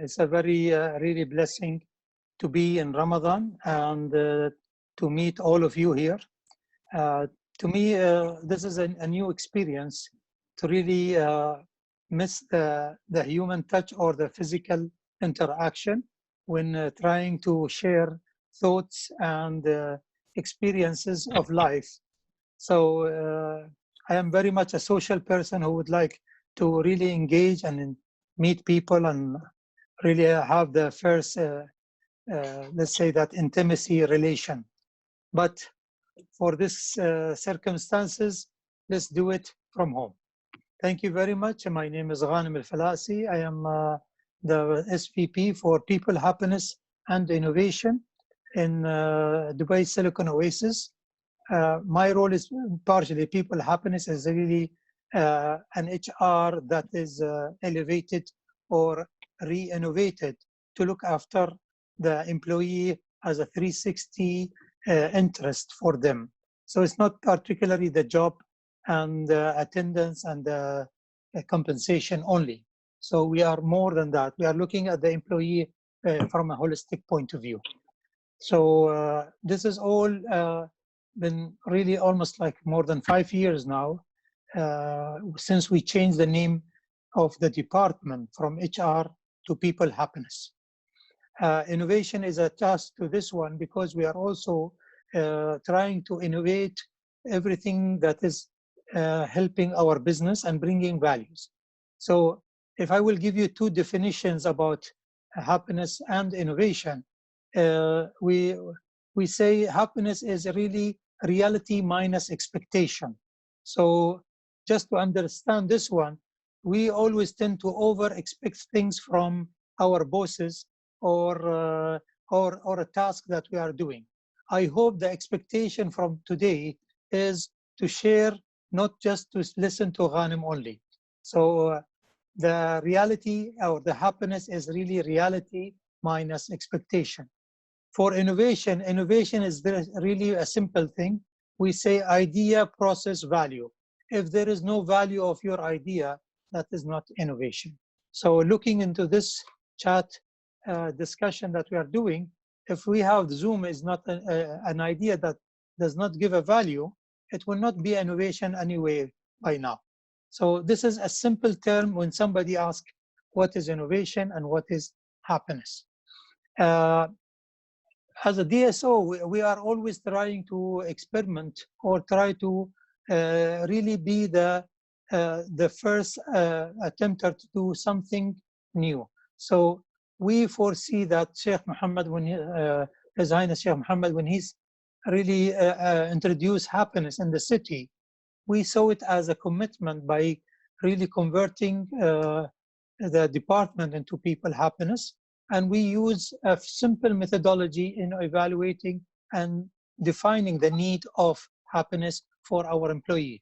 It's a very, really blessing to be in Ramadan and to meet all of you here. To me, this is a new experience to really miss the human touch or the physical interaction when trying to share thoughts and experiences of life. So I am very much a social person who would like to really engage and meet people and really have the first, let's say that intimacy relation. But for this circumstances, let's do it from home. Thank you very much. My name is Ghanem Falasi. I am the SVP for People, Happiness and Innovation in Dubai Silicon Oasis. My role is partially People Happiness is really an HR that is elevated or re-innovated to look after the employee as a 360 interest for them. So it's not particularly the job and attendance and compensation only. So we are more than that. We are looking at the employee from a holistic point of view. So this is all been really almost like more than 5 years now since we changed the name of the department from HR to People Happiness. Innovation is attached to this one because we are also trying to innovate everything that is helping our business and bringing values. So if I will give you two definitions about happiness and innovation, we say happiness is really reality minus expectation. So just to understand this one, we always tend to over-expect things from our bosses or a task that we are doing. I hope the expectation from today is to share, not just to listen to Ghanem only. So the reality or the happiness is really reality minus expectation. For innovation, innovation is really a simple thing. We say idea, process, value. If there is no value of your idea, that is not innovation. So looking into this chat discussion that we are doing, if we have Zoom is not an idea that does not give a value, it will not be innovation anyway by now. So this is a simple term when somebody asks what is innovation and what is happiness. As a DSO, we are always trying to experiment or try to really be the first attempter to do something new. So we foresee that Sheikh Muhammad, when His Highness Sheikh Muhammad, when he's really introduced happiness in the city, we saw it as a commitment by really converting the department into People Happiness. And we use a simple methodology in evaluating and defining the need of happiness for our employee.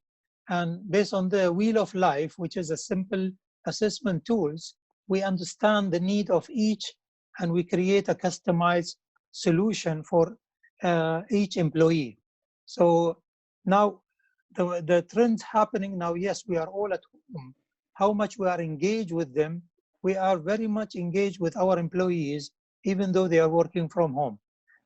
And based on the Wheel of Life, which is a simple assessment tools, we understand the need of each and we create a customized solution for each employee. So now the trends happening now, yes, we are all at home. How much we are engaged with them, we are very much engaged with our employees, even though they are working from home.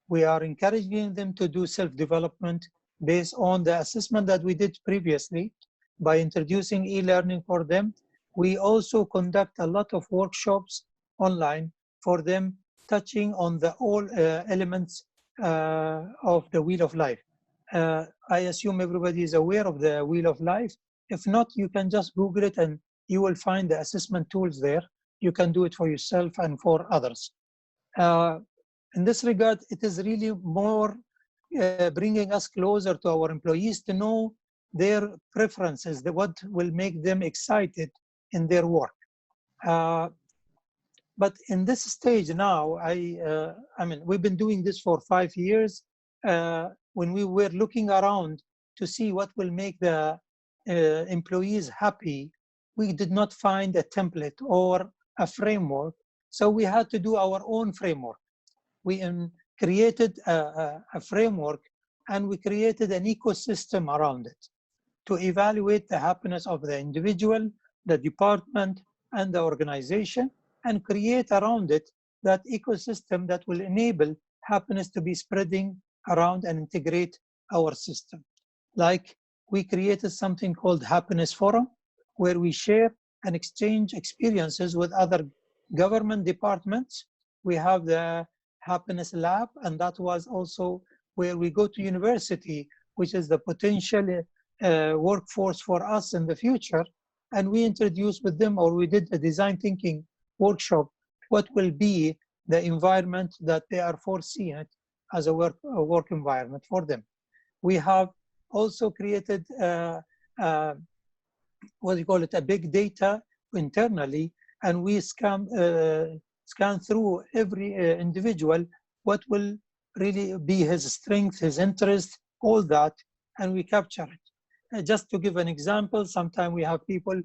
We are encouraging them to do self-development based on the assessment that we did previously by introducing e-learning for them. We also conduct a lot of workshops online for them, touching on the all elements of the Wheel of Life. I assume everybody is aware of the Wheel of Life. If not, you can just Google it and you will find the assessment tools there. You can do it for yourself and for others. In this regard, it is really more bringing us closer to our employees to know their preferences, what will make them excited in their work. But in this stage now, I mean, we've been doing this for 5 years. When we were looking around to see what will make the employees happy, we did not find a template or a framework. So we had to do our own framework. We created a framework and we created an ecosystem around it to evaluate the happiness of the individual, the department, and the organization. and create around it that ecosystem that will enable happiness to be spreading around and integrate our system. Like we created something called Happiness Forum, where we share and exchange experiences with other government departments. We have the Happiness Lab, and that was also where we go to university, which is the potential workforce for us in the future. And we introduced with them, or we did a design thinking workshop, what will be the environment that they are foreseeing as a work environment for them. We have also created what do you call it, a big data internally, and we scan through every individual, what will really be his strength, his interest, all that, and we capture it. Just to give an example, sometimes we have people,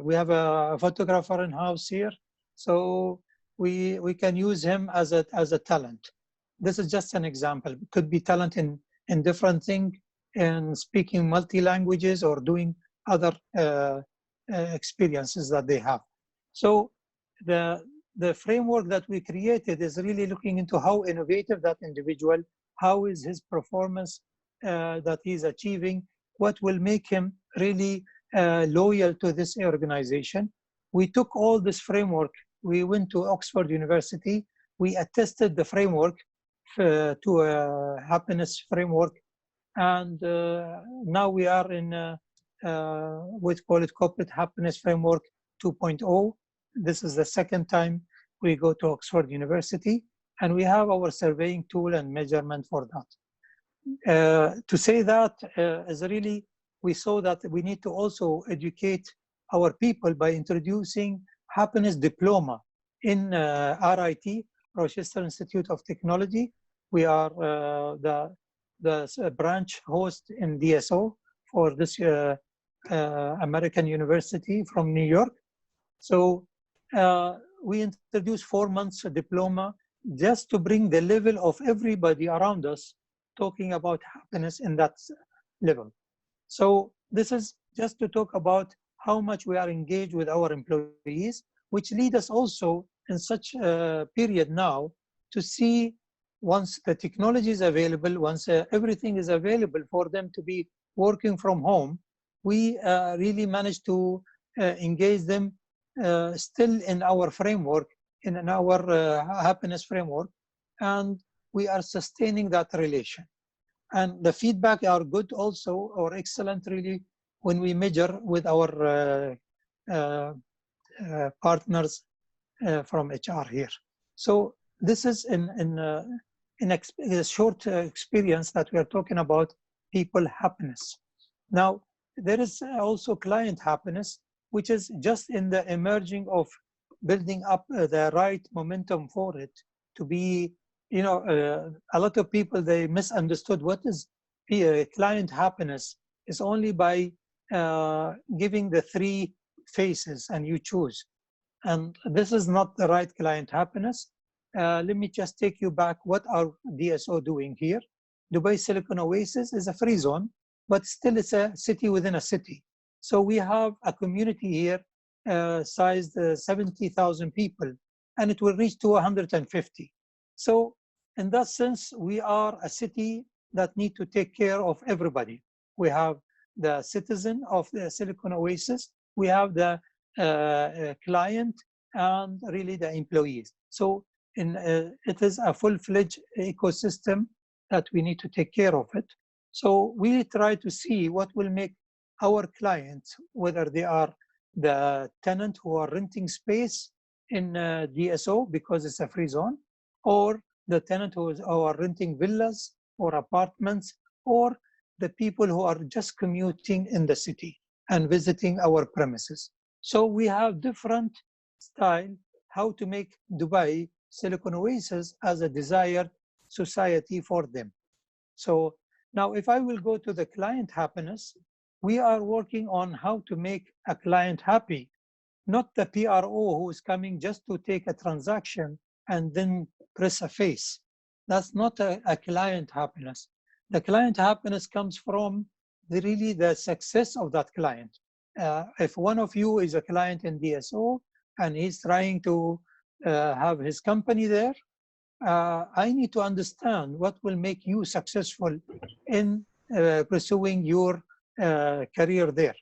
we have a photographer in house here, so we can use him as a talent. This is just an example. It could be talent in different things, in speaking multi-languages or doing other experiences that they have. So the framework that we created is really looking into how innovative that individual, how is his performance that he's achieving, what will make him really loyal to this organization. We took all this framework, we went to Oxford University, we attested the framework to a happiness framework, and now we are in we call it Corporate Happiness Framework 2.0. This is the second time we go to Oxford University, and we have our surveying tool and measurement for that. To say that is really, we saw that we need to also educate our people by introducing happiness diploma in RIT, Rochester Institute of Technology. We are the branch host in DSO for this American University from New York. So we introduced 4 months diploma just to bring the level of everybody around us talking about happiness in that level. So this is just to talk about how much we are engaged with our employees, which lead us also in such a period now to see, once the technology is available, once everything is available for them to be working from home, we really managed to engage them still in our framework, in our happiness framework, and we are sustaining that relation. And the feedback are good also, or excellent really, when we measure with our partners from HR here. So this is in a short experience that we are talking about people happiness. Now, there is also client happiness, which is just in the emerging of building up the right momentum for it to be, you know, a lot of people, they misunderstood what is client happiness is only by giving the 3 phases and you choose. And this is not the right client happiness. Let me just take you back. What are DSO doing here? Dubai Silicon Oasis is a free zone, but still it's a city within a city. So we have a community here sized 70,000 people, and it will reach to 150. So in that sense, we are a city that need to take care of everybody. We have the citizen of the Silicon Oasis, we have the client, and really the employees. So it is a full-fledged ecosystem that we need to take care of it. So we try to see what will make our clients, whether they are the tenant who are renting space in DSO because it's a free zone, or the tenant who are renting villas or apartments, or the people who are just commuting in the city and visiting our premises. So we have different style how to make Dubai Silicon Oasis as a desired society for them. So now if I will go to the client happiness, we are working on how to make a client happy, not the PRO who is coming just to take a transaction and then press a face. That's not a client happiness. The client happiness comes from really the success of that client. If one of you is a client in DSO, and he's trying to have his company there, I need to understand what will make you successful in pursuing your career there.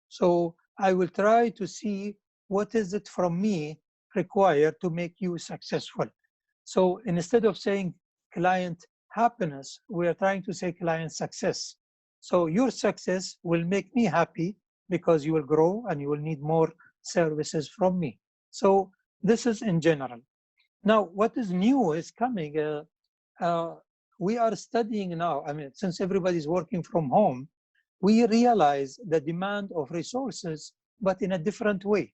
So I will try to see what is it from me required to make you successful. So instead of saying client happiness, we are trying to say client success. So your success will make me happy because you will grow and you will need more services from me. So this is in general. Now, what is new is coming. Uh, we are studying now. I mean, since everybody's working from home, we realize the demand of resources, but in a different way.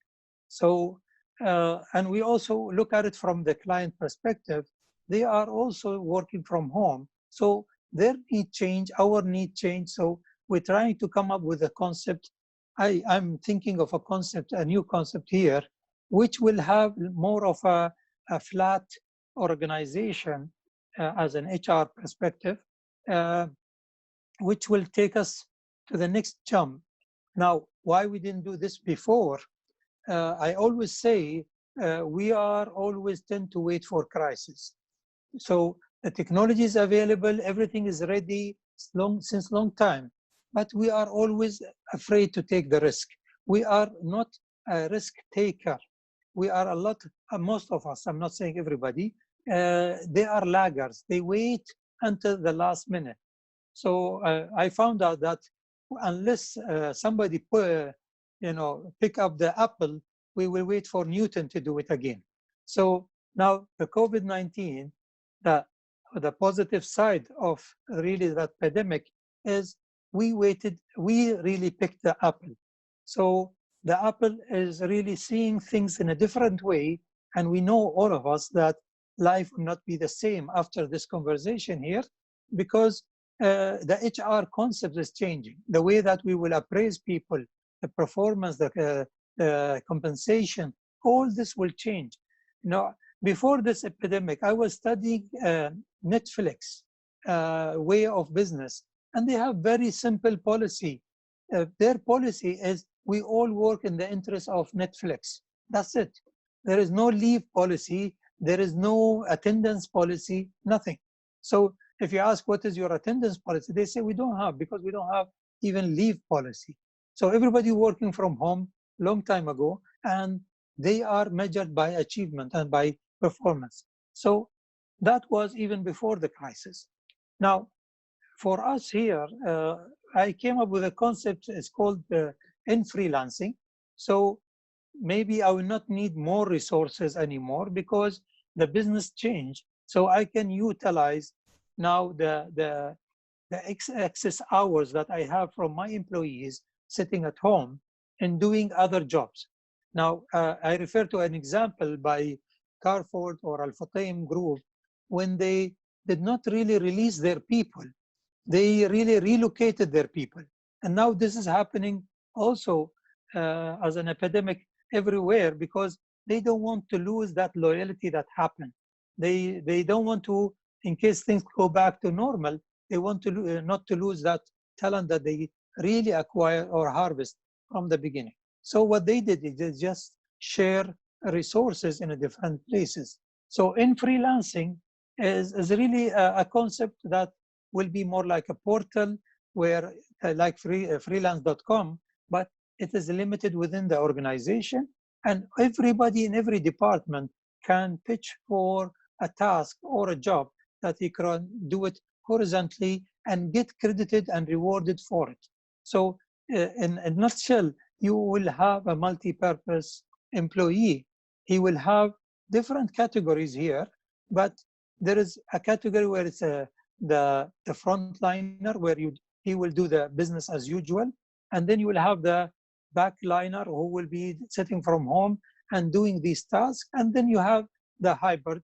So, and we also look at it from the client perspective. They are also working from home. So their need change, our need change. So we're trying to come up with a concept. I'm thinking of a concept, a new concept here, which will have more of a flat organization as an HR perspective, which will take us to the next jump. Now, why we didn't do this before? I always say we are always tend to wait for crisis. So the technology is available, everything is ready since long time, but we are always afraid to take the risk. We are not a risk taker. We are a lot, most of us, I'm not saying everybody, they are laggers. They wait until the last minute. So I found out that unless somebody pick up the apple, we will wait for Newton to do it again. So now the COVID-19, the positive side of really that pandemic is we really picked the apple. So the apple is really seeing things in a different way. And we know, all of us, that life will not be the same after this conversation here, because the HR concept is changing. The way that we will appraise people, the performance, the compensation, all this will change. You know, before this epidemic, I was studying Netflix way of business, and they have very simple policy. Their policy is we all work in the interest of Netflix. That's it. There is no leave policy. There is no attendance policy, nothing. So if you ask what is your attendance policy, they say we don't have, because we don't have even leave policy. So everybody working from home long time ago, and they are measured by achievement and by performance. So that was even before the crisis. Now, for us here, I came up with a concept, it's called in freelancing. So maybe I will not need more resources anymore because the business changed. So I can utilize now the excess hours that I have from my employees sitting at home and doing other jobs. Now, I refer to an example by Carford or Al Futtaim Group when they did not really release their people. They really relocated their people. And now this is happening also as an epidemic everywhere, because they don't want to lose that loyalty that happened. They don't want to, in case things go back to normal, they want to not to lose that talent that they really acquire or harvest from the beginning. So what they did is they just share resources in different places. So in freelancing is really a concept that will be more like a portal where like freelance.com, but it is limited within the organization, and everybody in every department can pitch for a task or a job that he can do it horizontally and get credited and rewarded for it. So in a nutshell, you will have a multi-purpose employee. He will have different categories here, but there is a category where it's the frontliner, where he will do the business as usual, and then you will have the backliner who will be sitting from home and doing these tasks, and then you have the hybrid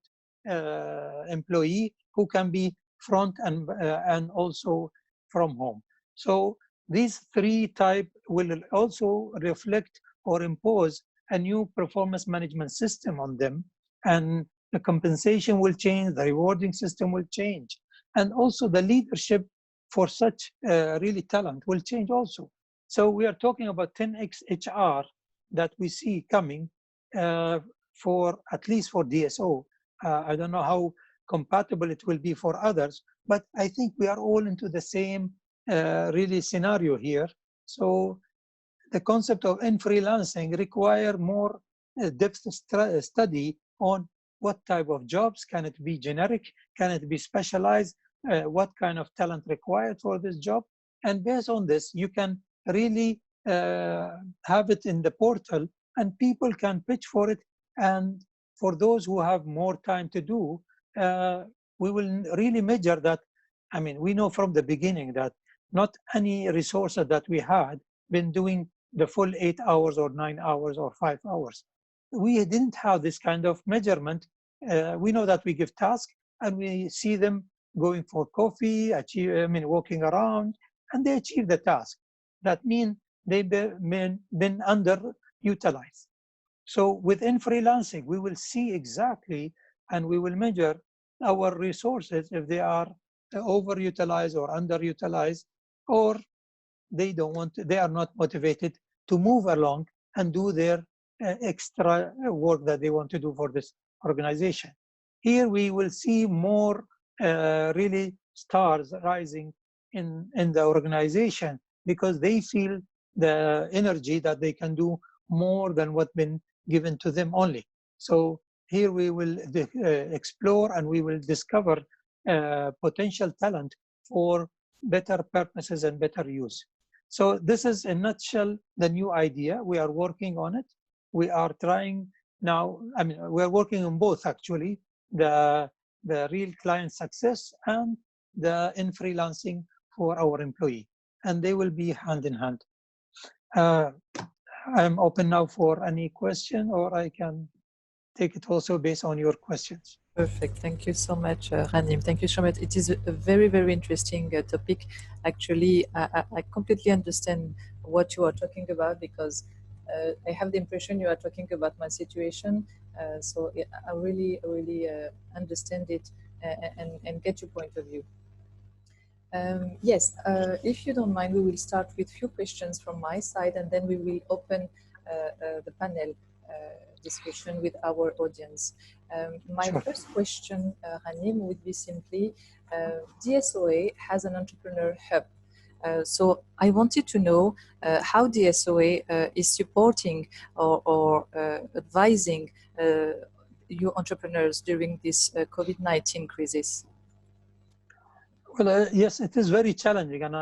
employee who can be front and also from home. So these three types will also reflect or impose a new performance management system on them, and the compensation will change, the rewarding system will change, and also the leadership for such really talent will change also. So we are talking about 10x HR that we see coming, for at least for DSO. I don't know how compatible it will be for others, but I think we are all into the same really scenario here. So the concept of freelancing require more depth study on what type of jobs. Can it be generic? Can it be specialized? What kind of talent required for this job? And based on this, you can really have it in the portal and people can pitch for it. And for those who have more time to do, we will really measure that. I mean, we know from the beginning that not any resources that we had been doing the full 8 hours or 9 hours or 5 hours. We didn't have this kind of measurement. We know that we give tasks and we see them going for coffee, walking around, and they achieve the task. That means they've been underutilized. So within freelancing, we will see exactly, and we will measure our resources if they are overutilized or underutilized, or they don't want to, they are not motivated to move along and do their extra work that they want to do for this organization. Here we will see more really stars rising in the organization because they feel the energy that they can do more than what been given to them only. So here we will explore and we will discover potential talent for better purposes and better use. So this is in a nutshell the new idea. We are working on it. We are trying now, I mean, we're working on both actually, the real client success and the in freelancing for our employee. And they will be hand in hand. I'm open now for any question, or I can take it also based on your questions. Perfect. Thank you so much, Ghanem. Thank you so much. It is a very, very interesting topic. Actually, I completely understand what you are talking about because I have the impression you are talking about my situation. So I really, really understand it and get your point of view. Yes, if you don't mind, we will start with a few questions from my side and then we will open the panel discussion with our audience. My first question, Ghanem, would be simply, DSOA has an entrepreneur hub. So I wanted to know how DSOA is supporting or advising you entrepreneurs during this COVID-19 crisis. Well, yes, it is very challenging. And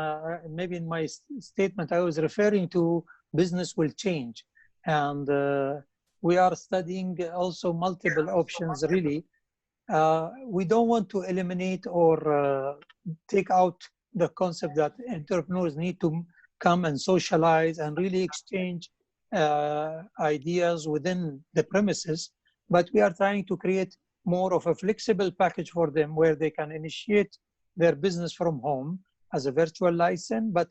maybe in my statement, I was referring to business will change. And we are studying also multiple options, really. We don't want to eliminate or take out the concept that entrepreneurs need to come and socialize and really exchange ideas within the premises. But we are trying to create more of a flexible package for them where they can initiate their business from home as a virtual license, but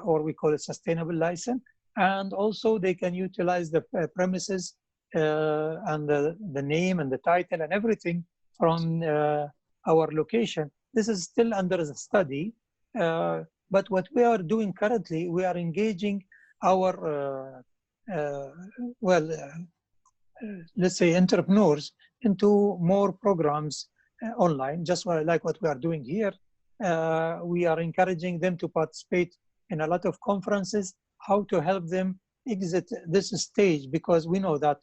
or we call it sustainable license. And also they can utilize the premises and the name and the title and everything from our location. This is still under the study, but what we are doing currently, we are engaging our, let's say entrepreneurs into more programs online, just like what we are doing here. We are encouraging them to participate in a lot of conferences, how to help them exit this stage, because we know that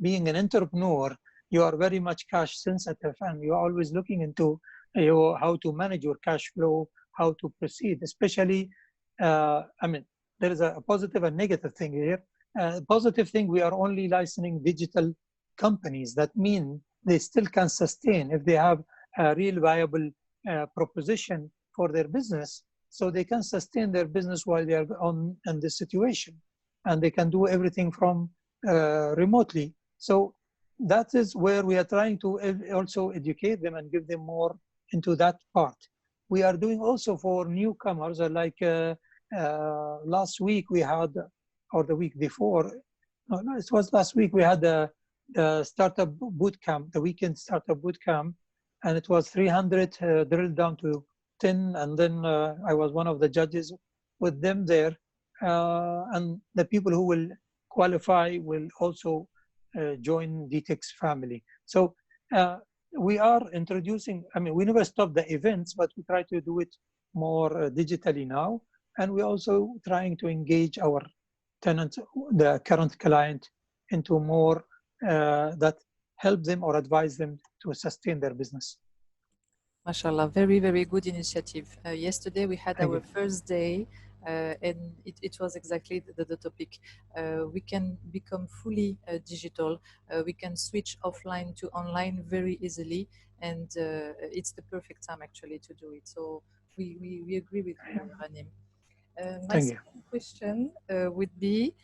being an entrepreneur, you are very much cash sensitive and you're always looking into how to manage your cash flow, how to proceed, especially, I mean, there is a positive and negative thing here. Positive thing, we are only licensing digital companies. That means they still can sustain if they have a real viable proposition for their business, so they can sustain their business while they are in this situation, and they can do everything from remotely. So that is where we are trying to also educate them and give them more into that part. We are doing also for newcomers, like last week we had, or the week before, no, it was last week, we had the startup bootcamp, the weekend startup bootcamp, and it was 300 drilled down to 10, and then I was one of the judges with them there, and the people who will qualify will also join DTEX family. So we are introducing, I mean, we never stop the events, but we try to do it more digitally now. And we're also trying to engage our tenant, the current client, into more that help them or advise them to sustain their business. MashaAllah, very, very good initiative. Yesterday we had our first day and it was exactly the topic. We can become fully digital. We can switch offline to online very easily, and it's the perfect time actually to do it. So we agree with you, Ghanem. My second question would be,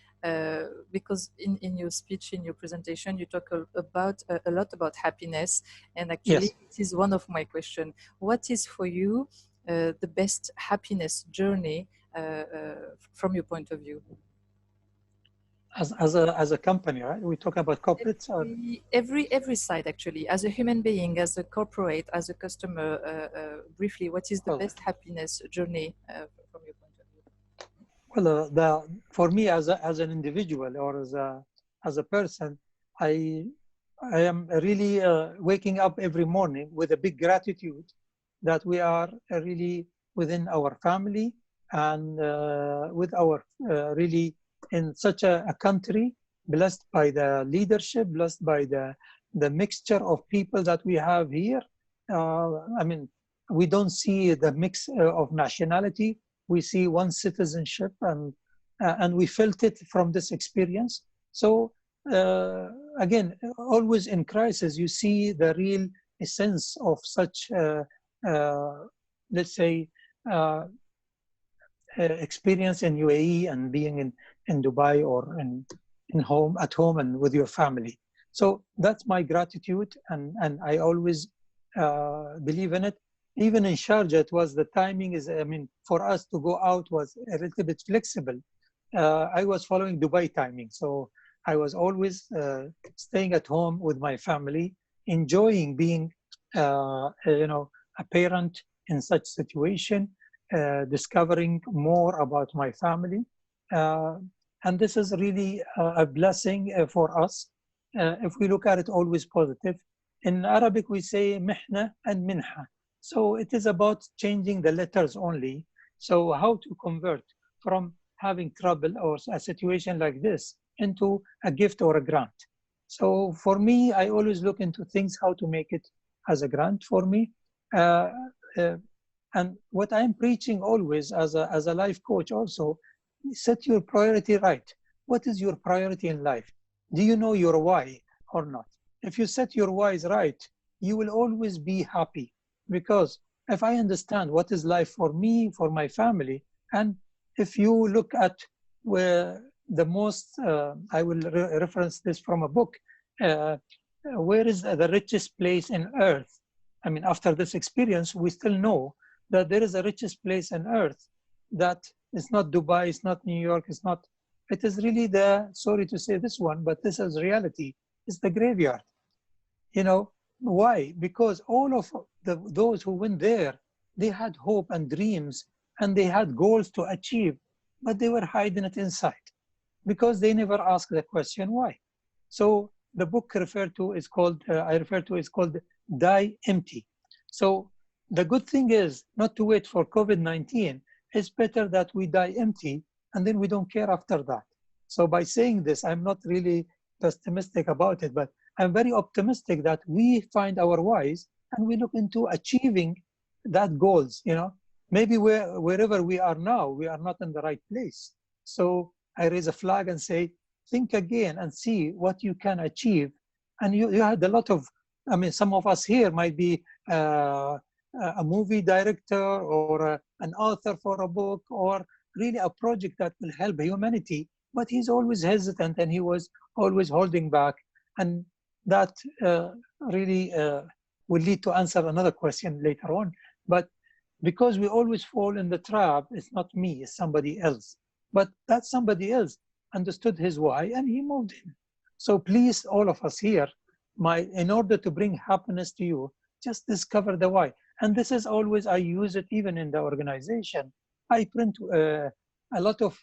because in your speech, in your presentation, you talk about a lot about happiness, and actually it is one of my questions. What is for you the best happiness journey from your point of view? As a company, right? We talk about corporates. Every side actually, as a human being, as a corporate, as a customer. Briefly, what is the best happiness journey from your point of view? Well, for me as an individual or as a person, I am really waking up every morning with a big gratitude that we are really within our family and with our really in such a country blessed by the leadership, blessed by the mixture of people that we have here. I mean, we don't see the mix of nationality. We see one citizenship, and we felt it from this experience. So again, always in crisis, you see the real essence of such, let's say, experience in UAE and being in Dubai or at home and with your family. So that's my gratitude, and I always believe in it. Even in Sharjah, it was the timing is, I mean, for us to go out was a little bit flexible. I was following Dubai timing. So I was always staying at home with my family, enjoying being, a parent in such situation, discovering more about my family. And this is really a blessing for us. If we look at it always positive. In Arabic, we say mihna and minha. So it is about changing the letters only. So how to convert from having trouble or a situation like this into a gift or a grant. So for me, I always look into things, how to make it as a grant for me. And what I'm preaching always as a life coach also, set your priority right. What is your priority in life? Do you know your why or not? If you set your whys right, you will always be happy. Because if I understand what is life for me, for my family, and if you look at where the most, I will reference this from a book, where is the richest place in earth? I mean, after this experience, we still know that there is a richest place on earth that is not Dubai, it's not New York, it's not, it is really sorry to say this one, but this is reality, it's the graveyard. You know, why? Because all of those who went there, they had hope and dreams and they had goals to achieve, but they were hiding it inside because they never asked the question why. So the book I refer to is called Die Empty. So the good thing is not to wait for COVID-19. It's better that we die empty and then we don't care after that. So by saying this, I'm not really pessimistic about it, but I'm very optimistic that we find our whys and we look into achieving that goals. You know, maybe wherever we are now, we are not in the right place. So I raise a flag and say, think again and see what you can achieve. And you had a lot of, I mean, some of us here might be a movie director or an author for a book or really a project that will help humanity, but he's always hesitant and he was always holding back. And that really will lead to answer another question later on. But because we always fall in the trap, it's not me, it's somebody else. But that somebody else understood his why and he moved in. So please, all of us here, in order to bring happiness to you, just discover the why. And this is always, I use it even in the organization. I print a lot of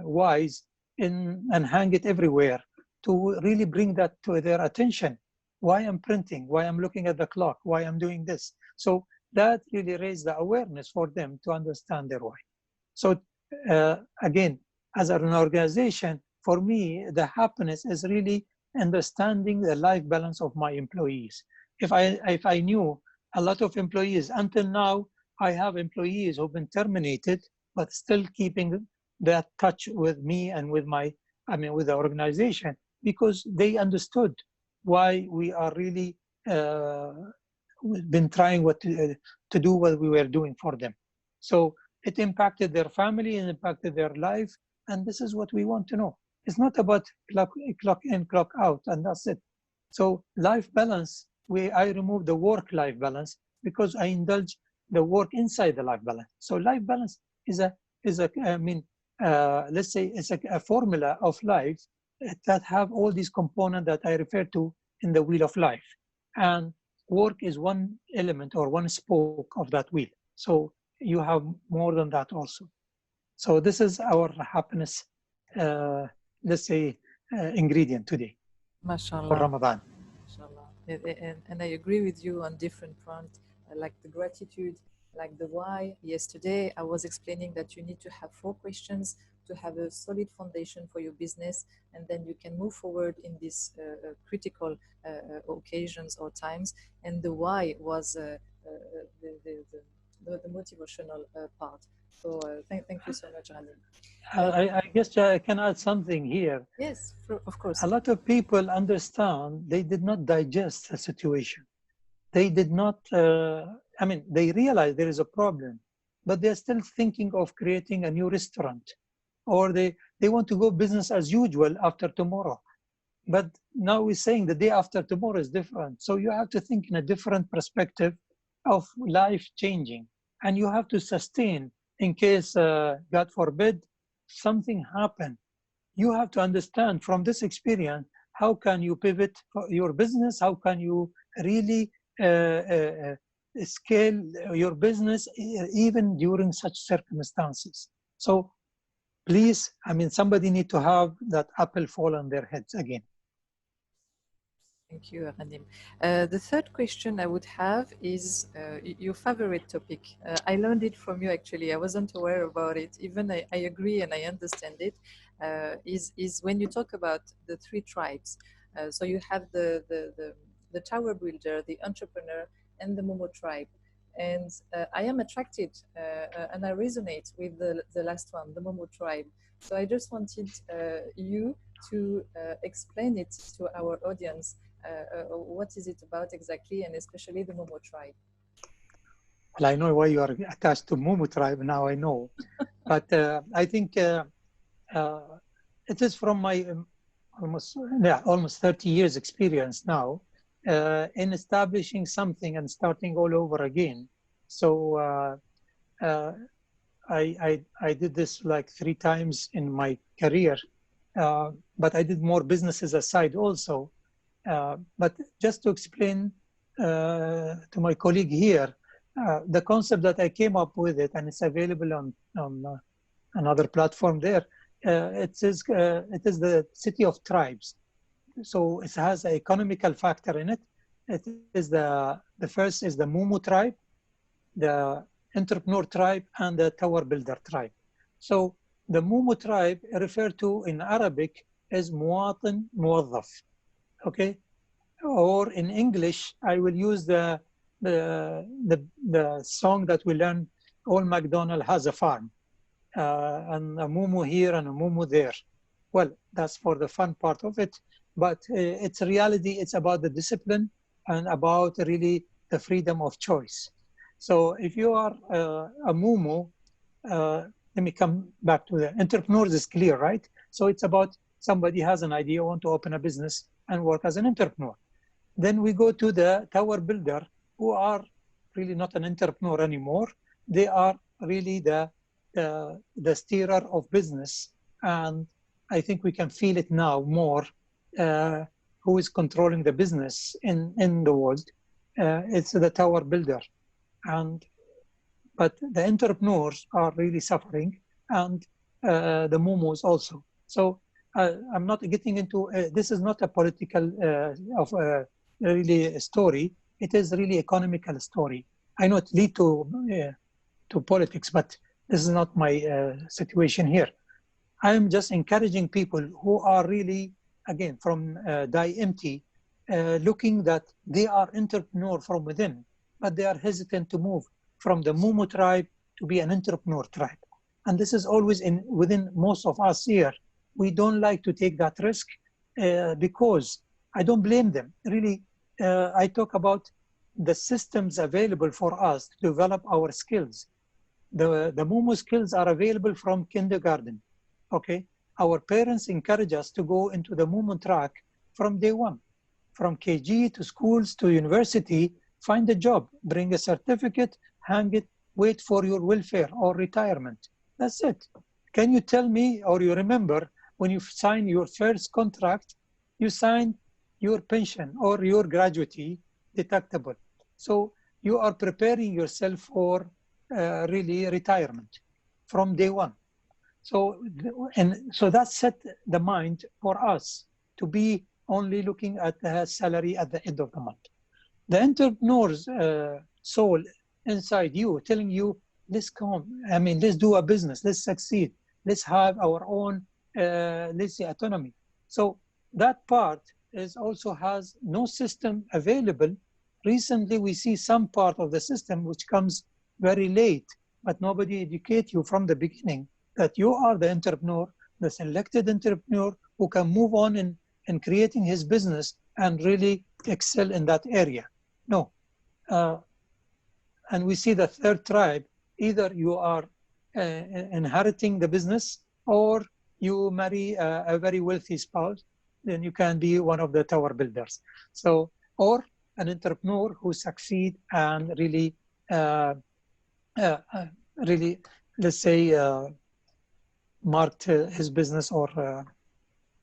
whys and hang it everywhere to really bring that to their attention. Why I'm printing, why I'm looking at the clock, why I'm doing this. So that really raised the awareness for them to understand their why. So again, as an organization, for me, the happiness is really understanding the life balance of my employees. If I knew a lot of employees, until now, I have employees who've been terminated, but still keeping that touch with me and with with the organization, because they understood why we are really been trying to do what we were doing for them. So it impacted their family and impacted their life. And this is what we want to know. It's not about clock in, clock out, and that's it. So life balance, I remove the work-life balance because I indulge the work inside the life balance. So life balance is let's say it's a formula of life that have all these components that I refer to in the wheel of life. And work is one element or one spoke of that wheel. So you have more than that also. So this is our happiness, let's say, ingredient today for Ramadan. And I agree with you on different fronts, like the gratitude, like the why. Yesterday, I was explaining that you need to have 4 questions to have a solid foundation for your business, and then you can move forward in these critical occasions or times. And the why was the motivational part. So thank you so much, Ghanem. I guess I can add something here. Yes, of course. A lot of people understand they did not digest the situation. They did not, they realize there is a problem, but they're still thinking of creating a new restaurant, or they want to go business as usual after tomorrow. But now we're saying the day after tomorrow is different. So you have to think in a different perspective of life changing, and you have to sustain in case, God forbid, something happen. You have to understand from this experience, how can you pivot your business? How can you really scale your business even during such circumstances? So please, somebody need to have that apple fall on their heads again. Thank you, Ghanem. The third question I would have is your favorite topic. I learned it from you, actually. I wasn't aware about it. Even I agree and I understand it. Is when you talk about the 3 tribes. So you have the tower builder, the entrepreneur, and the Momo tribe. And I am attracted and I resonate with the last one, the Momo tribe. So I just wanted you to explain it to our audience. What is it about exactly, and especially the Momo tribe? Well, I know why you are attached to Momo tribe, now I know. But I think it is from my almost 30 years experience now in establishing something and starting all over again. So I did this like 3 times in my career, but I did more businesses aside also. But just to explain to my colleague here, the concept that I came up with it, and it's available on another platform there, it is the city of tribes. So it has an economical factor in it. It is the first is the Mumu tribe, the entrepreneur tribe, and the tower builder tribe. So the Mumu tribe referred to in Arabic as Muwatin Muwazzaf. Okay, or in English, I will use the song that we learn. All McDonald has a farm, and a mumu here and a mumu there. Well, that's for the fun part of it, but it's reality. It's about the discipline and about really the freedom of choice. So if you are a mumu, let me come back to the entrepreneurs is clear, right? So it's about somebody has an idea, want to open a business and work as an entrepreneur. Then we go to the tower builder, who are really not an entrepreneur anymore. They are really the steerer of business. And I think we can feel it now more, who is controlling the business in the world. It's the tower builder. But the entrepreneurs are really suffering, and the mumus also. So I'm not getting into, this is not a political of really a story. It is really economical story. I know it lead to politics, but this is not my situation here. I am just encouraging people who are really, again, from die empty, looking that they are entrepreneur from within, but they are hesitant to move from the Mumu tribe to be an entrepreneur tribe. And this is always within most of us here. We don't like to take that risk because I don't blame them. Really, I talk about the systems available for us to develop our skills. The Mumu skills are available from kindergarten. Okay, our parents encourage us to go into the Mumu track from day one, from KG to schools to university. Find a job, bring a certificate, hang it, wait for your welfare or retirement. That's it. Can you tell me, or you remember when you sign your first contract, you sign your pension or your gratuity deductible. So you are preparing yourself for really retirement from day one. So, so that set the mind for us to be only looking at the salary at the end of the month. The entrepreneur's soul inside you telling you, let's come, I mean, let's do a business, let's succeed, let's have our own, let's say, autonomy. So that part is also has no system available. Recently, we see some part of the system which comes very late, but nobody educates you from the beginning that you are the entrepreneur, the selected entrepreneur who can move on in creating his business and really excel in that area. No. And we see the third tribe, either you are inheriting the business or you marry a very wealthy spouse, then you can be one of the tower builders. So, or an entrepreneur who succeed and really, really, let's say, marked his business or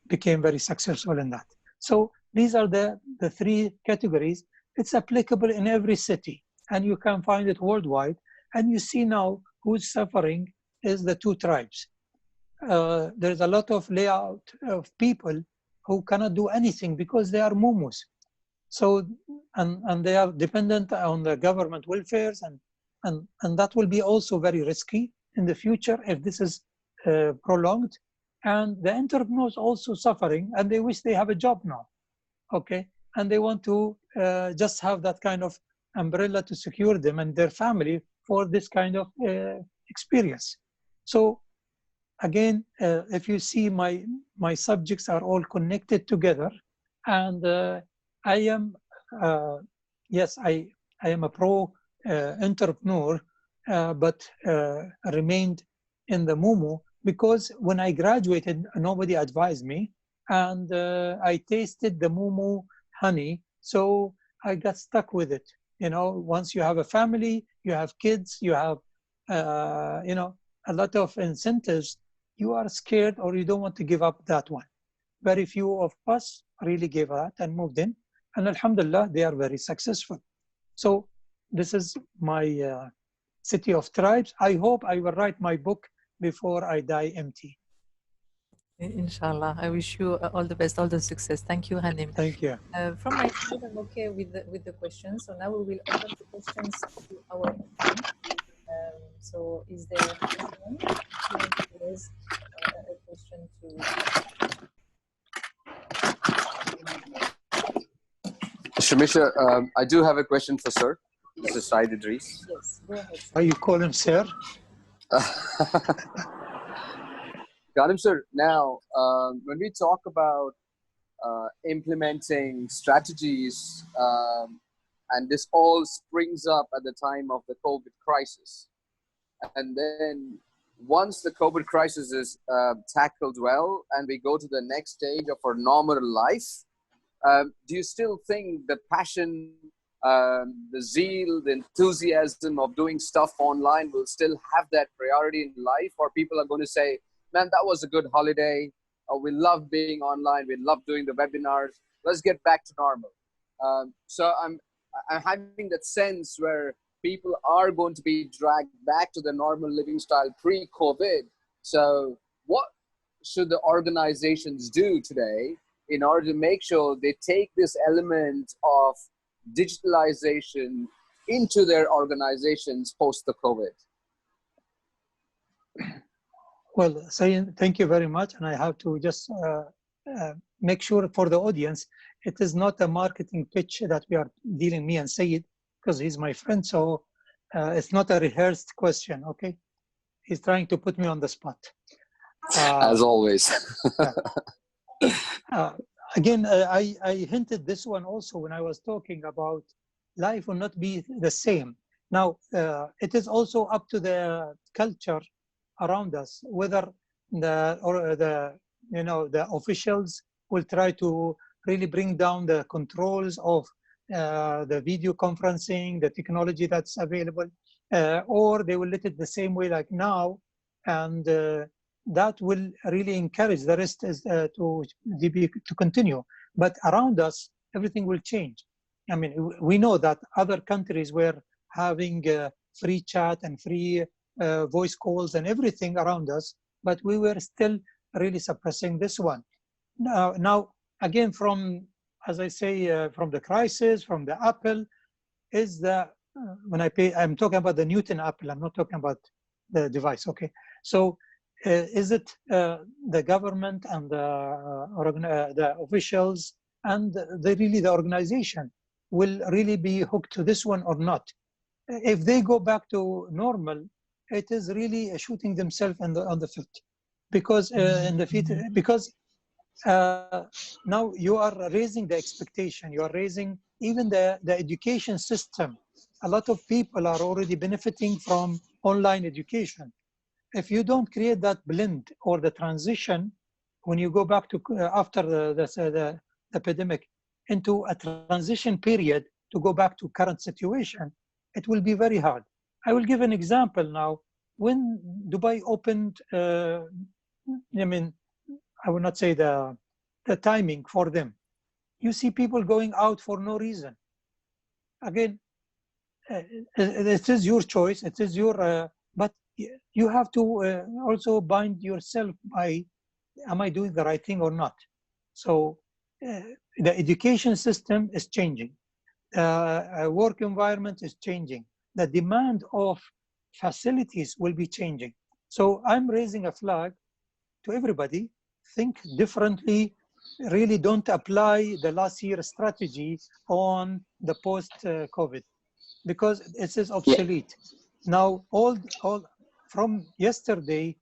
became very successful in that. So these are the three categories. It's applicable in every city and you can find it worldwide. And you see now who's suffering is the two tribes. There's a lot of layout of people who cannot do anything because they are mumus. So, and they are dependent on the government welfares and that will be also very risky in the future if this is prolonged. And the entrepreneurs also suffering and they wish they have a job now, okay? And they want to just have that kind of umbrella to secure them and their family for this kind of experience. So again, if you see my subjects are all connected together and I am, yes, I am a pro entrepreneur, but remained in the Mumu because when I graduated, nobody advised me. And I tasted the Mumu honey, so I got stuck with it. You know, once you have a family, you have kids, you have, you know, a lot of incentives, you are scared or you don't want to give up that one. Very few of us really gave that and moved in. And alhamdulillah, they are very successful. So this is my city of tribes. I hope I will write my book before I die empty. Inshallah. I wish you all the best, all the success. Thank you, Ghanem. Thank you. From my side, I'm okay with the questions. So now we will open the questions to our audience. So is there anyone who has a question to? Shamisha, I do have a question for sir. This is Said Idris. Yes, go ahead. Why you call him sir? Ghanem sir, now when we talk about implementing strategies, and this all springs up at the time of the COVID crisis, and then once the COVID crisis is tackled well and we go to the next stage of our normal life, do you still think the passion, the zeal, the enthusiasm of doing stuff online will still have that priority in life? Or people are going to say, man, that was a good holiday. We love being online. We love doing the webinars. Let's get back to normal. So I'm having that sense where people are going to be dragged back to the normal living style pre-COVID. So what should the organizations do today in order to make sure they take this element of digitalization into their organizations post the COVID? Well, Sayyid, thank you very much. And I have to just make sure for the audience, it is not a marketing pitch that we are dealing, me and Sayyid, because he's my friend. So it's not a rehearsed question, okay? He's trying to put me on the spot. As always. Again, I hinted this one also when I was talking about life will not be the same. Now, it is also up to the culture around us, whether the officials will try to really bring down the controls of the video conferencing, the technology that's available, or they will let it the same way like now, and that will really encourage the rest to continue. But around us, everything will change. I mean, we know that other countries were having free chat and free voice calls and everything around us, but we were still really suppressing this one. Now again, as I say, from the crisis, from the Apple, is I'm talking about the Newton Apple, I'm not talking about the device, okay? So is it the government and the officials and the organization will really be hooked to this one or not? If they go back to normal, it is really shooting themselves on the foot, because now you are raising the expectation, you are raising even the education system. A lot of people are already benefiting from online education. If you don't create that blend or the transition, when you go back to after the epidemic into a transition period to go back to current situation, it will be very hard. I will give an example now. When Dubai opened, I mean, I will not say the timing for them. You see people going out for no reason. Again, it is your choice. It is your, but you have to also bind yourself by, am I doing the right thing or not? So the education system is changing. Work environment is changing. The demand of facilities will be changing. So I'm raising a flag to everybody. Think differently. Really don't apply the last year strategy on the post-COVID, because it is obsolete. Yeah. Now, all from yesterday,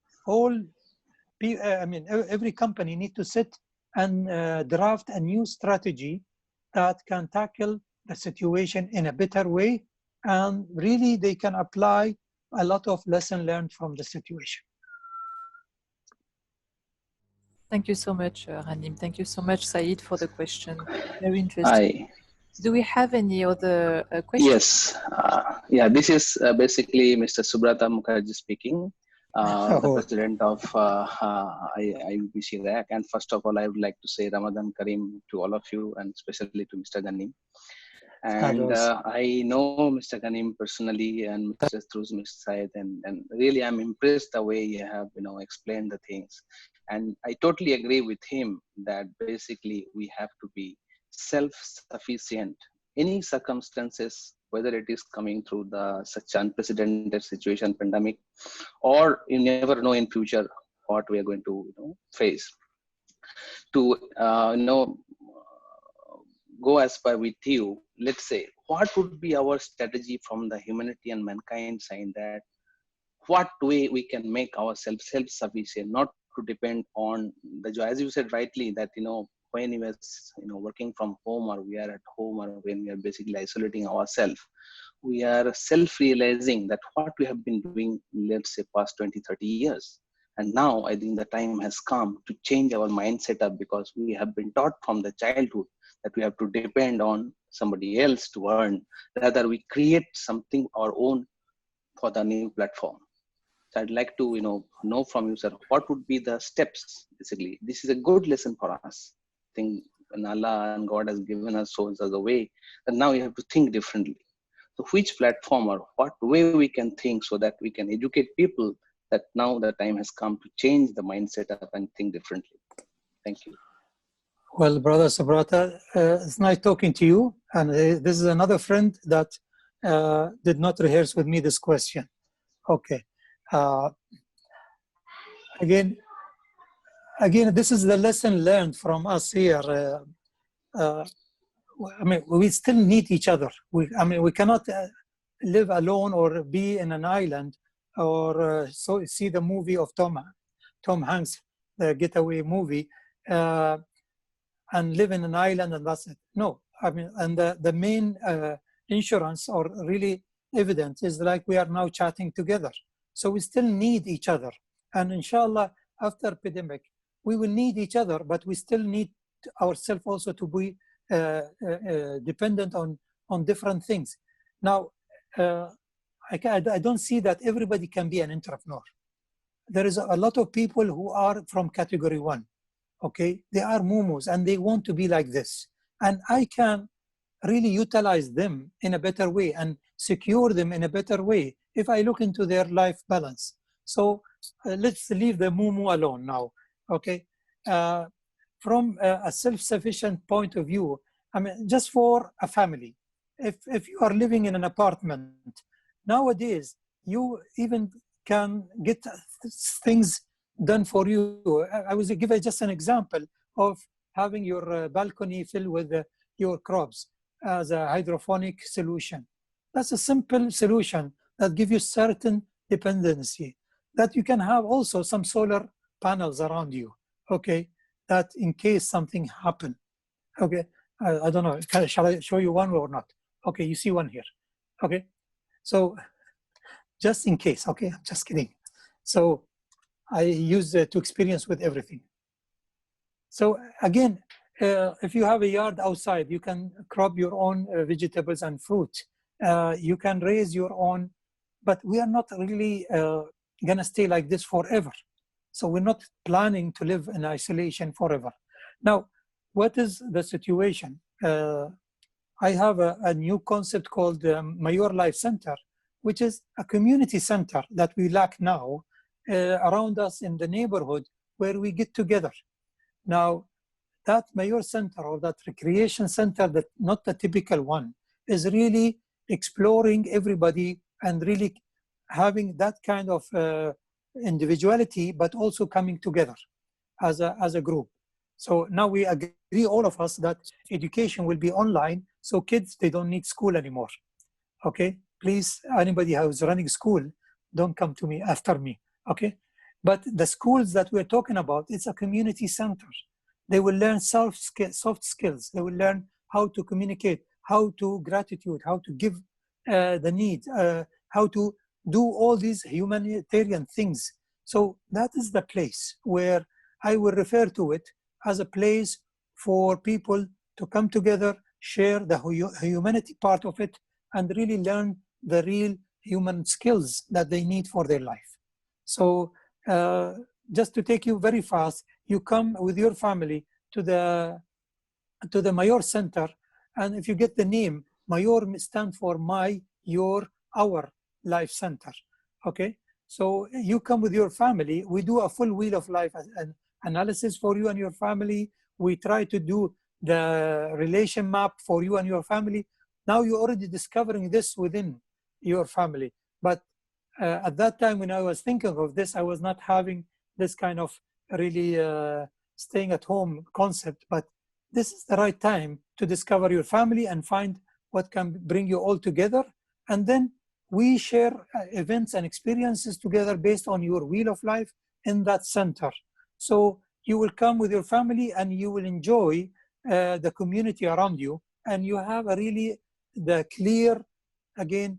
every company need to sit and draft a new strategy that can tackle the situation in a better way, and really they can apply a lot of lesson learned from the situation. Thank you so much, Ghanem. Thank you so much, Saeed, for the question. Very interesting. Do we have any other questions? Yes. Yeah, this is basically Mr. Subrata Mukherjee speaking, the president of IBC RAC. And first of all, I would like to say Ramadan Kareem to all of you, and especially to Mr. Ghanem. And I know Mr. Ghanem personally, and through Mr. Syed, and really I'm impressed the way you have explained the things. And I totally agree with him that basically we have to be self-sufficient. Any circumstances, whether it is coming through such unprecedented situation, pandemic, or you never know in future what we are going to face. To go as per with you, let's say, what would be our strategy from the humanity and mankind side, that what way we can make ourselves self-sufficient, not to depend on the joy, as you said rightly, that when we are working from home, or we are at home, or when we are basically isolating ourselves, we are self-realizing that what we have been doing, let's say, past 20-30 years. And now I think the time has come to change our mindset up, because we have been taught from the childhood that we have to depend on somebody else to earn. Rather, we create something our own for the new platform. So I'd like to know from you, sir, what would be the steps? Basically, this is a good lesson for us. I think Allah and God has given us so as a way that now you have to think differently. So which platform or what way we can think so that we can educate people that now the time has come to change the mindset up and think differently. Thank you. Well, Brother Sabrata, it's nice talking to you. And this is another friend that did not rehearse with me this question. Okay. Again, this is the lesson learned from us here. I mean, we still need each other. We cannot live alone or be in an island or see the movie of Tom Hanks, the Getaway movie, and live in an island and that's it. No, I mean, and the main insurance or really evidence is like we are now chatting together. So we still need each other. And inshallah, after pandemic, we will need each other, but we still need ourselves also to be dependent on different things. Now, I don't see that everybody can be an entrepreneur. There is a lot of people who are from category 1. Okay, they are mumus and they want to be like this. And I can really utilize them in a better way and secure them in a better way if I look into their life balance. So let's leave the mumu alone now. Okay, from a self-sufficient point of view, I mean, just for a family, if you are living in an apartment, nowadays you even can get things done for you. I will give just an example of having your balcony filled with your crops as a hydroponic solution. That's a simple solution that gives you certain dependency, that you can have also some solar panels around you, okay, that in case something happen, okay, I don't know, shall I show you one or not? Okay, you see one here, okay, so just in case, okay, I'm just kidding. So I use to experience with everything. So again, if you have a yard outside, you can crop your own vegetables and fruit. You can raise your own, but we are not really gonna stay like this forever. So we're not planning to live in isolation forever. Now, what is the situation? I have a new concept called Mayor Life Center, which is a community center that we lack now around us in the neighborhood where we get together. Now, that Mayor Center or that recreation center, that not the typical one, is really exploring everybody and really having that kind of individuality, but also coming together as a group. So now we agree, all of us, that education will be online. So kids, they don't need school anymore. Okay, please, anybody who's running school, don't come to me after me. Okay, but the schools that we're talking about, it's a community center. They will learn soft skills. They will learn how to communicate, how to gratitude, how to give the need, how to do all these humanitarian things. So that is the place where I will refer to it as a place for people to come together, share the humanity part of it, and really learn the real human skills that they need for their life. So just to take you very fast, you come with your family to the Mayor Center, and if you get the name, Mayor stands for my, your, our life center. Okay, so you come with your family. We do a full wheel of life analysis for you and your family. We try to do the relation map for you and your family. Now you're already discovering this within your family. But at that time when I was thinking of this, I was not having this kind of really staying at home concept. But this is the right time to discover your family and find what can bring you all together. And then we share events and experiences together based on your wheel of life in that center. So you will come with your family and you will enjoy the community around you, and you have a really the clear, again,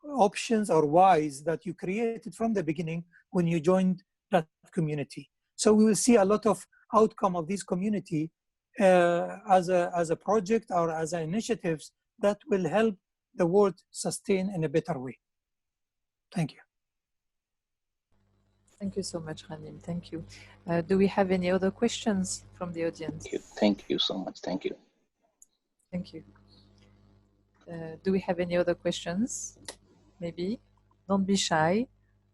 options or whys that you created from the beginning when you joined that community. So we will see a lot of outcome of this community as a project or as initiatives that will help the world sustain in a better way. Thank you. Thank you so much, Ghanem. Thank you. Do we have any other questions from the audience? Thank you so much. Thank you. Thank you. Do we have any other questions? Maybe. Don't be shy.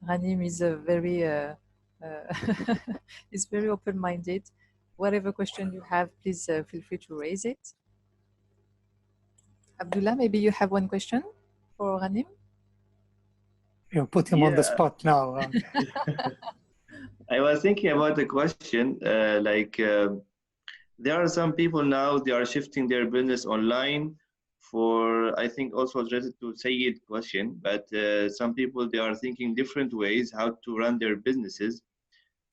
Ghanem is a very is very open-minded. Whatever question you have, please feel free to raise it. Abdullah, maybe you have one question for Ghanem? You put him on the spot now. I was thinking about the question, there are some people now, they are shifting their business online for, I think also related to Sayyid question, but some people, they are thinking different ways how to run their businesses.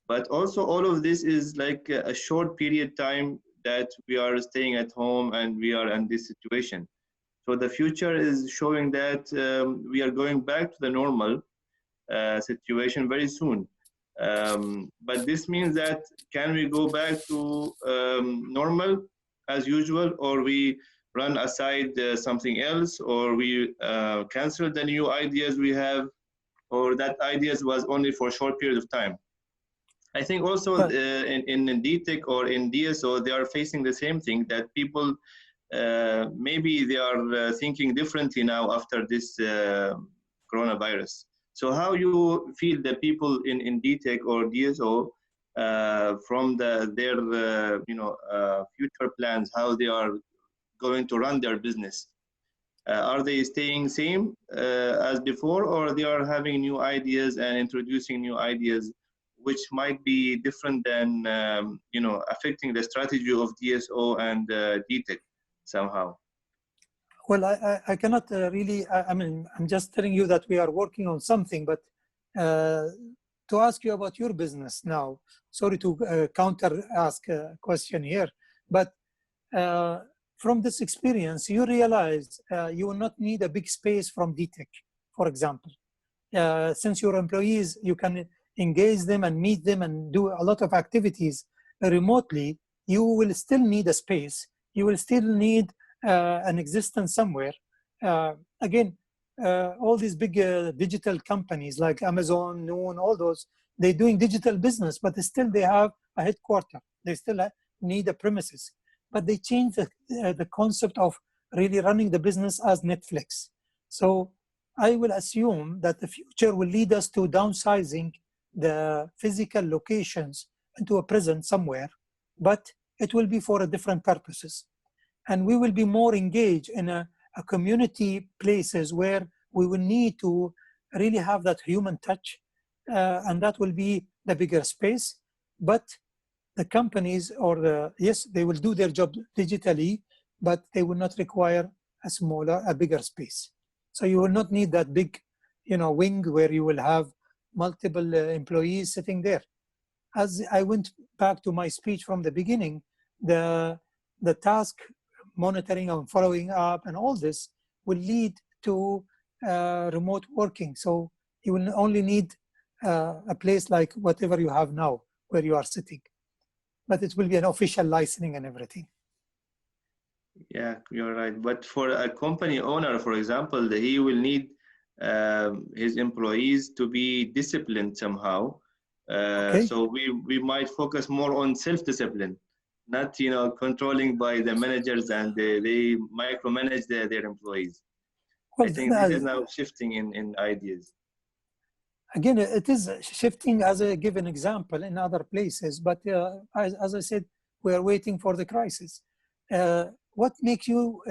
But also all of this is like a short period time that we are staying at home and we are in this situation. So the future is showing that we are going back to the normal situation very soon. But this means that can we go back to normal as usual, or we run aside something else, or we cancel the new ideas we have, or that ideas was only for a short period of time? I think also in DTech or in DSO, they are facing the same thing, that people maybe they are thinking differently now after this coronavirus. So how you feel the people in DTech or DSO from their future plans, how they are going to run their business? Are they staying same as before, or they are having new ideas and introducing new ideas which might be different than affecting the strategy of DSO and DTech somehow? Well, I cannot really, I mean, I'm just telling you that we are working on something, but to ask you about your business now, sorry to counter ask a question here, but from this experience, you realize you will not need a big space from DTech, for example. Since your employees, you can engage them and meet them and do a lot of activities remotely, you will still need a space. You will still need an existence somewhere. Again, all these big digital companies like Amazon, Noon, all those, they're doing digital business, but still they have a headquarter. They still need a premises. But they changed the concept of really running the business as Netflix. So I will assume that the future will lead us to downsizing the physical locations into a present somewhere, but it will be for a different purposes. And we will be more engaged in a community places where we will need to really have that human touch, and that will be the bigger space. But the companies yes, they will do their job digitally, but they will not require a bigger space. So you will not need that big, wing where you will have multiple employees sitting there. As I went back to my speech from the beginning, the task monitoring and following up and all this will lead to remote working. So you will only need a place like whatever you have now where you are sitting, but it will be an official licensing and everything. Yeah, you're right. But for a company owner, for example, he will need his employees to be disciplined somehow. Okay. So we might focus more on self-discipline, not controlling by the managers, and they micromanage their employees. Well, I think this is now shifting in ideas. Again, it is shifting as a given example in other places, but as I said, we are waiting for the crisis. What makes you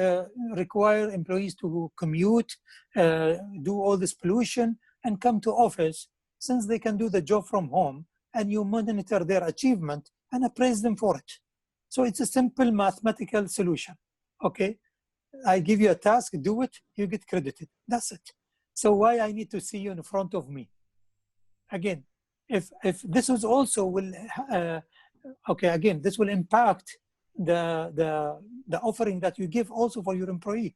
require employees to commute, do all this pollution, and come to office, since they can do the job from home, and you monitor their achievement and appraise them for it? So it's a simple mathematical solution. Okay, I give you a task, do it, you get credited. That's it. So why I need to see you in front of me? Again, if this is also will, again, this will impact the offering that you give also for your employee.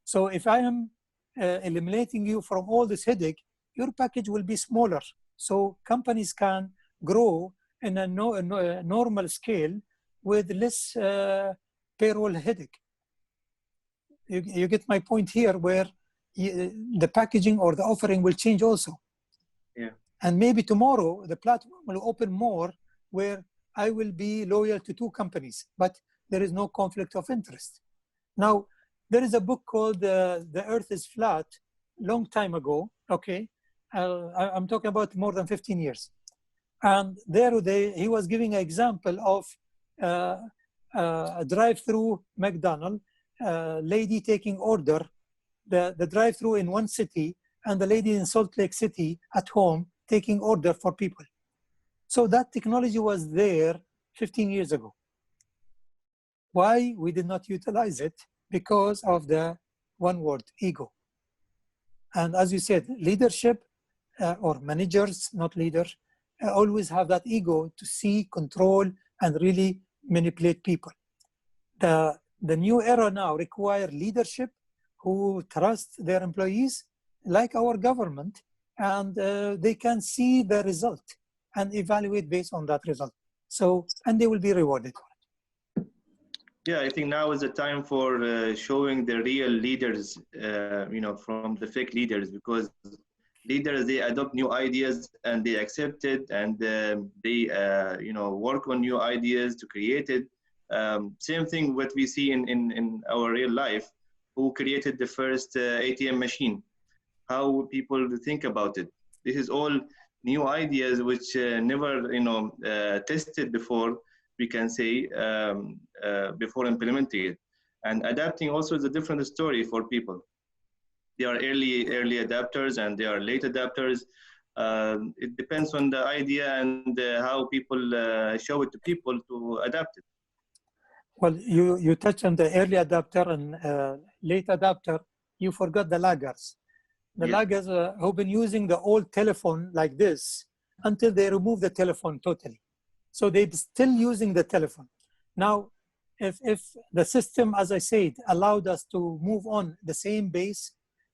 So if I am eliminating you from all this headache, your package will be smaller. So companies can grow in a normal scale with less payroll headache. You get my point here, where the packaging or the offering will change also. Yeah. And maybe tomorrow the platform will open more where I will be loyal to two companies, but there is no conflict of interest. Now, there is a book called The Earth is Flat, long time ago, okay? I'm talking about more than 15 years. And there he was giving an example of a drive-through McDonald's, lady taking order, the drive-through in one city, and the lady in Salt Lake City at home taking order for people. So that technology was there 15 years ago. Why we did not utilize it? Because of the one word, ego. And as you said, leadership or managers, not leaders, always have that ego to see, control, and really manipulate people. The new era now requires leadership who trust their employees, like our government, and they can see the result and evaluate based on that result. So, and they will be rewarded. Yeah, I think now is the time for showing the real leaders, from the fake leaders, because leaders, they adopt new ideas and they accept it, and they, work on new ideas to create it. Same thing what we see in our real life, who created the first ATM machine, how people think about it. This is all new ideas which never, tested before, we can say, before implementing it. And adapting also is a different story for people. They are early adapters and they are late adapters. It depends on the idea and how people show it to people to adapt it. Well, you touched on the early adapter and late adapter. You forgot the laggers. The laggers who've been using the old telephone like this until they remove the telephone totally. So they're still using the telephone. Now, if the system, as I said, allowed us to move on the same base,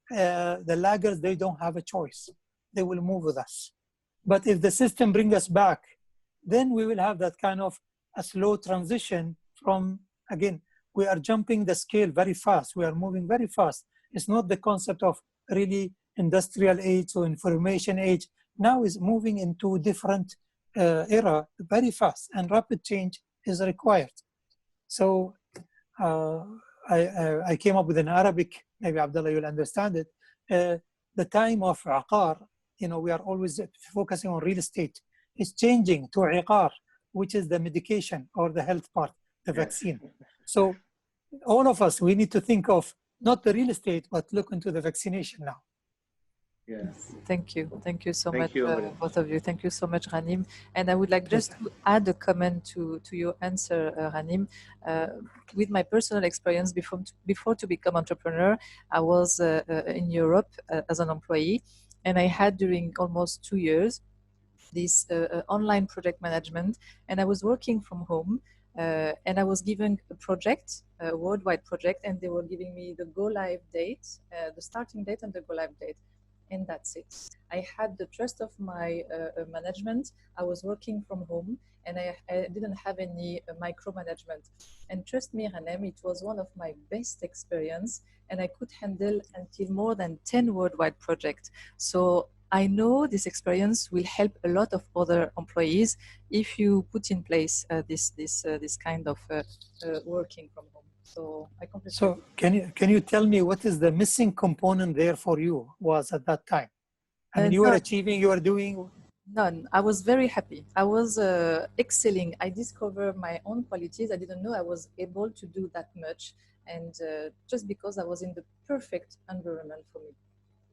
the laggers, they don't have a choice. They will move with us. But if the system brings us back, then we will have that kind of a slow transition from, again, we are jumping the scale very fast. We are moving very fast. It's not the concept of really industrial age or information age. Now is moving into different era very fast, and rapid change is required. So I came up with an Arabic, maybe Abdullah, you'll understand it. The time of aqar, we are always focusing on real estate. It's changing to iqar, which is the medication or the health part, the vaccine. So all of us, we need to think of not the real estate, but look into the vaccination now. Yes. Thank you so Thank much, you. both of you. Thank you so much, Ghanem. And I would like just to add a comment to your answer, Ghanem. With my personal experience before to become entrepreneur, I was in Europe as an employee, and I had during almost 2 years this online project management, and I was working from home. And I was given a project, a worldwide project, and they were giving me the go live date, the starting date and the go live date. And that's it. I had the trust of my management. I was working from home, and I didn't have any micromanagement. And trust me, Ghanem, it was one of my best experience, and I could handle until more than 10 worldwide projects. So I know this experience will help a lot of other employees if you put in place this kind of working from home. So I completely. So can you tell me what is the missing component there for you was at that time? I mean, you were achieving, you were doing. None. I was very happy. I was excelling. I discovered my own qualities. I didn't know I was able to do that much, and just because I was in the perfect environment for me,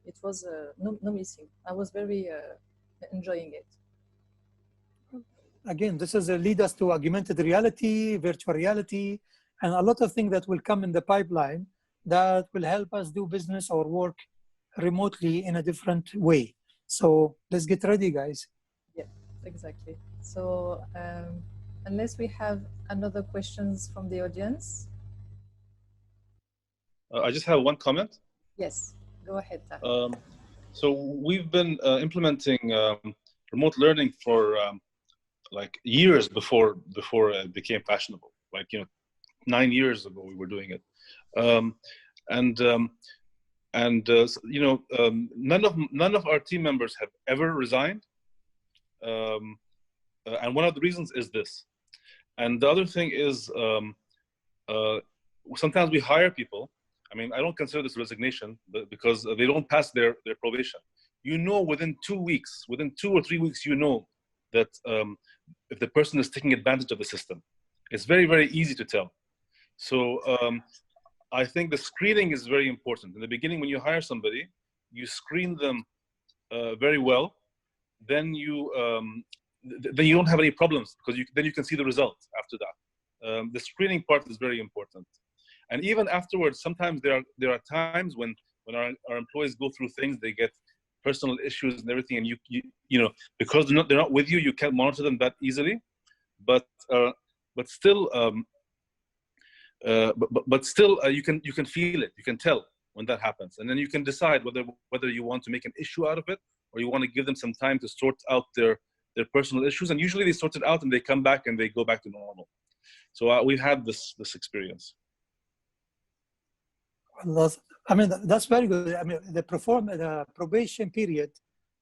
it was no missing. I was very enjoying it. Again, this is a lead us to augmented reality, virtual reality, and a lot of things that will come in the pipeline that will help us do business or work remotely in a different way. So let's get ready, guys. Yeah, exactly. So unless we have another questions from the audience. I just have one comment. Yes, go ahead, Tahir. So we've been implementing remote learning for like years before it became fashionable. Like 9 years ago we were doing it, none of our team members have ever resigned, and one of the reasons is this. And the other thing is sometimes we hire people. I mean, I don't consider this resignation because they don't pass their probation. you know within 2 weeks, within 2 or 3 weeks, you know that if the person is taking advantage of the system. It's very, very easy to tell. So I think the screening is very important. In the beginning, when you hire somebody, you screen them very well. Then you don't have any problems, because then you can see the results after that. The screening part is very important. And even afterwards, sometimes there are times when our employees go through things, they get personal issues and everything, and you know, because they're not with you, you can't monitor them that easily. But still, you can feel it. You can tell when that happens, and then you can decide whether you want to make an issue out of it, or you want to give them some time to sort out their personal issues. And usually they sort it out and they come back and they go back to normal. So we've had this experience. Well, that's very good. I mean, the probation period,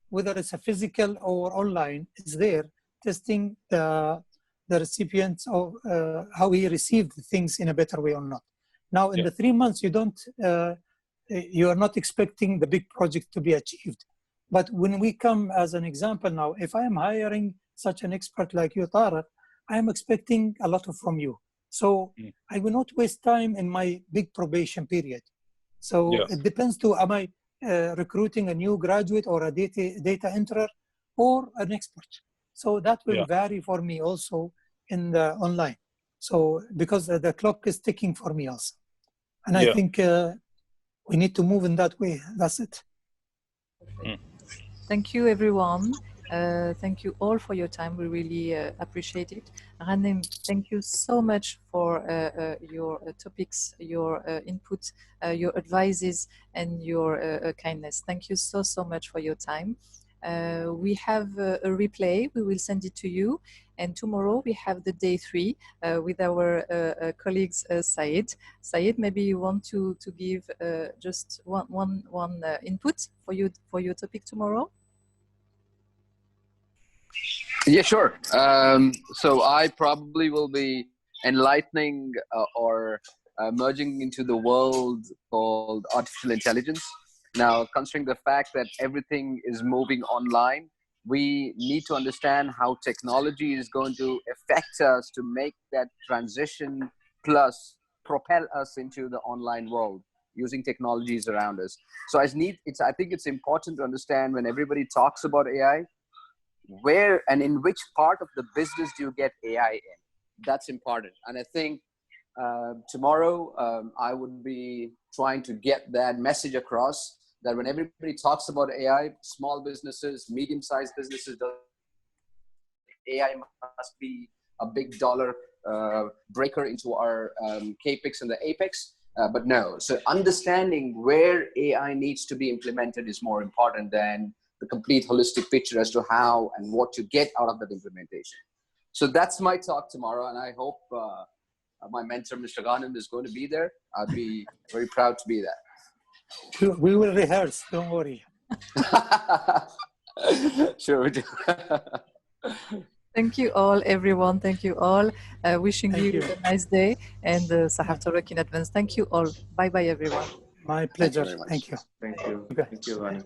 whether it's a physical or online, is there testing the recipients of how he received things in a better way or not. Now, in the 3 months, you are not expecting the big project to be achieved. But when we come as an example now, if I am hiring such an expert like you, Tariq, I am expecting a lot from you. So I will not waste time in my big probation period. So it depends to, am I recruiting a new graduate or a data enterer or an expert? So that will vary for me also in the online. So because the clock is ticking for me also. And I think we need to move in that way. That's it. Thank you, everyone. Thank you all for your time. We really appreciate it. Ghanem, thank you so much for your topics, your input, your advices, and your kindness. Thank you so much for your time. We have a replay. We will send it to you. And tomorrow we have the day 3 with our colleagues Said. Said, maybe you want to give just one input for your topic tomorrow? Yeah, sure. So I probably will be enlightening or merging into the world called artificial intelligence. Now, considering the fact that everything is moving online, we need to understand how technology is going to affect us to make that transition, plus propel us into the online world using technologies around us. So I think it's important to understand, when everybody talks about AI, where and in which part of the business do you get AI in? That's important. And I think tomorrow I would be trying to get that message across, that when everybody talks about AI, small businesses, medium-sized businesses, AI must be a big dollar breaker into our CAPEX and the APEX. But no, so understanding where AI needs to be implemented is more important than the complete holistic picture as to how and what you get out of that implementation. So that's my talk tomorrow, and I hope my mentor, Mr. Ghanem, is going to be there. I'd be very proud to be there. We will rehearse, don't worry. Sure we do. Thank you all, everyone. Thank you all. Wishing you a nice day, and Sahaf Tarek in advance. Thank you all. Bye-bye, everyone. My pleasure. Thank you. Thank you. Thank you. Okay. Thank you, Ghanem.